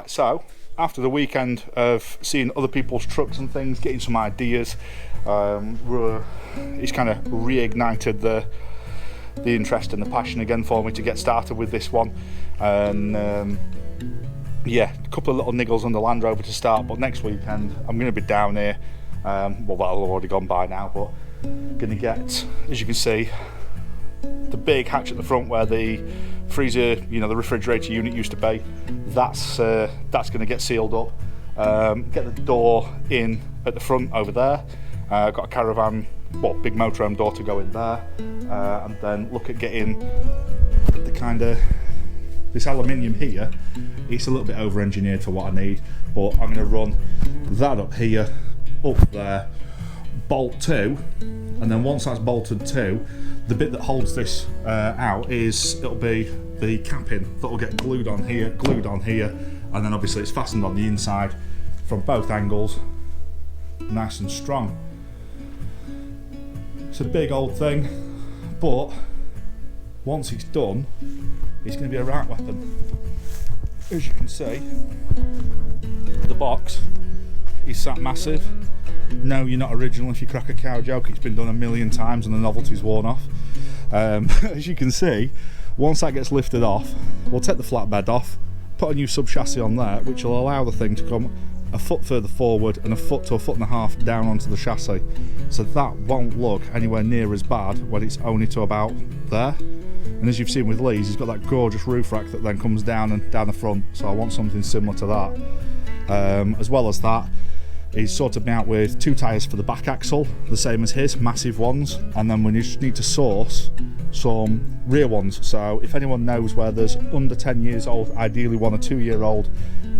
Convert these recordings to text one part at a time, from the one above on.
Right, so after the weekend of seeing other people's trucks and things, getting some ideas, it's kind of reignited the interest and the passion again for me to get started with this one. And yeah, a couple of little niggles on the Land Rover to start, but next weekend I'm going to be down here. Well, that'll have already gone by now, but going to get, as you can see, the big hatch at the front where the freezer, the refrigerator unit used to be. That's going to get sealed up. Get the door in at the front over there. Got a caravan, big motorhome door to go in there, and then look at getting the kind of this aluminium here. It's a little bit over engineered for what I need, but I'm going to run that up here, up there, bolt to, and then once that's bolted to, the bit that holds this out it'll be the capping that'll get glued on here, and then obviously it's fastened on the inside from both angles, nice and strong. It's a big old thing, but once it's done, it's going to be a right weapon. As you can see, the box is that massive. No, you're not original if you crack a cow joke. It's been done a million times and the novelty's worn off. As you can see, once that gets lifted off, we'll take the flatbed off, put a new sub chassis on there, which will allow the thing to come a foot further forward and a foot to a foot and a half down onto the chassis, so that won't look anywhere near as bad when it's only to about there. And as you've seen with Lee's, he's got that gorgeous roof rack that then comes down and down the front, so I want something similar to that. As well as that, he's sorted me out with 2 tyres for the back axle, the same as his, massive ones, and then we just need to source some rear ones. So if anyone knows where there's under 10 years old, ideally 1 or 2 year old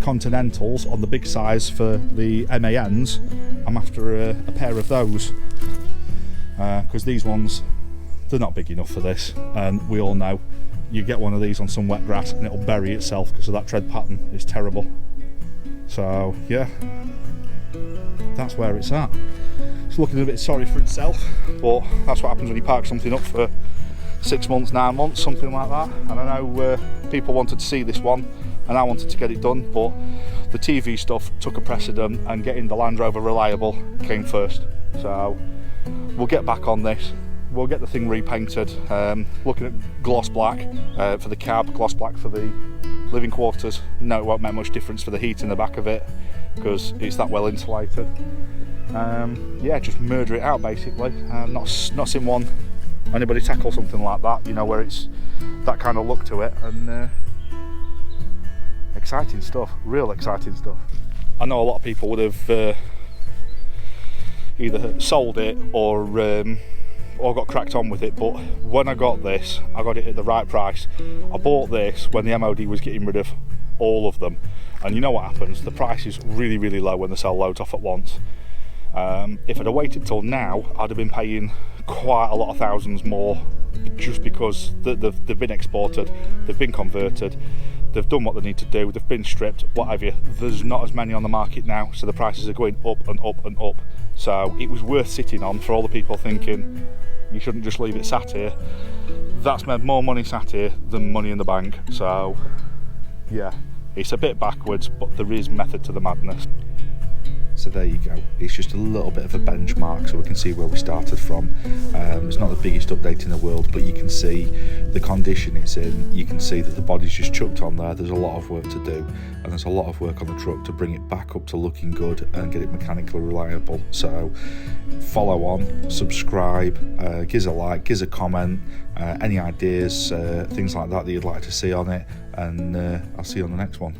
Continentals on the big size for the MANs, I'm after a pair of those, because these ones, they're not big enough for this, and we all know you get one of these on some wet grass and it'll bury itself because of that tread pattern. It's terrible. So yeah, that's where it's at. It's looking a bit sorry for itself, but that's what happens when you park something up for 6 months, 9 months, something like that. And I know people wanted to see this one and I wanted to get it done, but the TV stuff took a precedent and getting the Land Rover reliable came first. So we'll get back on this. We'll get the thing repainted, looking at gloss black for the cab, gloss black for the living quarters. No, it won't make much difference for the heat in the back of it because it's that well insulated. Yeah, just murder it out basically. Not seen anybody tackle something like that, where it's that kind of look to it, and exciting stuff, real exciting stuff. I know a lot of people would have either sold it or got cracked on with it, but when I got this, I got it at the right price. I bought this when the MOD was getting rid of all of them, and you know what happens, the price is really, really low when they sell loads off at once. If I'd have waited till now, I'd have been paying quite a lot of thousands more, just because they've been exported, they've been converted, they've done what they need to do, they've been stripped, what have you. There's not as many on the market now, so the prices are going up and up and up. So it was worth sitting on for all the people thinking you shouldn't just leave it sat here. That's made more money sat here than money in the bank. So yeah, it's a bit backwards, but there is method to the madness. So there you go, it's just a little bit of a benchmark so we can see where we started from. It's not the biggest update in the world, but you can see the condition it's in. You can see that the body's just chucked on there. There's a lot of work to do, and there's a lot of work on the truck to bring it back up to looking good and get it mechanically reliable. So follow on, subscribe, give us a like, give us a comment, any ideas, things like that you'd like to see on it, and I'll see you on the next one.